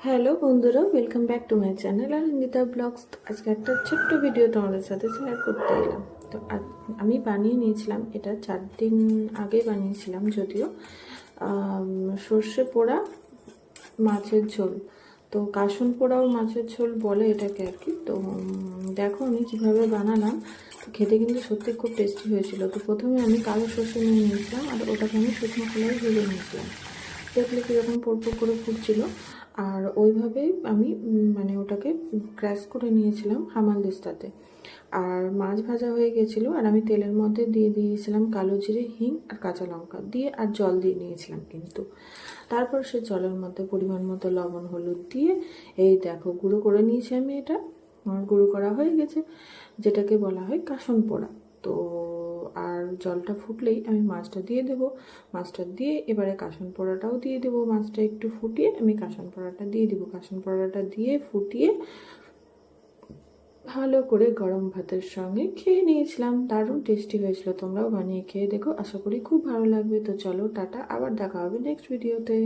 Hello বন্ধুরা, welcome back to my channel আর Ankita vlogs. আজকে একটা ছোট্ট ভিডিও তোমাদের সাথে শেয়ার করতে এলাম। তো আমি বানিয়ে নিয়েছিলাম, এটা 4 দিন আগে বানিয়েছিলাম যদিও। সর্ষে পোড়া মাছের ঝোল, তো কাসুন পোড়াও মাছের ঝোল বলে এটাকে আর কি। তো দেখো আমি কিভাবে বানালাম। তো খেতে কিন্তু সত্যি খুব টেস্টি হয়েছিল। তো প্রথমে আমি কালো সর্ষে নিয়ে নিয়েছিলাম আর ওটাকে আমি শুকনো খোলায় ভেজে নিয়েছিলাম। দেখলে কীরকম পোড় করে ফুটছিল। আর ওইভাবেই আমি মানে ওটাকে ক্র্যাশ করে নিয়েছিলাম হামানদিস্তাতে। আর মাছ ভাজা হয়ে গেছিলো আর আমি তেলের মধ্যে দিয়ে দিয়েছিলাম কালো জিরে, হিং আর কাঁচা লঙ্কা দিয়ে আর জল দিয়ে নিয়েছিলাম কিন্তু। তারপর সে জলের মধ্যে পরিমাণ মতো লবণ হলুদ দিয়ে এই দেখো গুঁড়ো করে নিয়েছি আমি। এটা আমার গুঁড়ো করা হয়ে গেছে, যেটাকে বলা হয় কাসুন পোড়া। তো আর জলটা ফুটলেই আমি মাছটা দিয়ে দেবো। মাছটা দিয়ে এবারে কাসুন পোড়াটাও দিয়ে দেবো। মাছটা একটু ফুটিয়ে আমি কাসুন পোড়াটা দিয়ে দেবো। কাসুন পোড়াটা দিয়ে ফুটিয়ে ভালো করে গরম ভাতের সঙ্গে খেয়ে নিয়েছিলাম। দারুণ টেস্টি হয়েছিল। তোমরাও বানিয়ে খেয়ে দেখো, আশা করি খুব ভালো লাগবে। তো চলো টাটা, আবার দেখা হবে নেক্সট ভিডিওতে।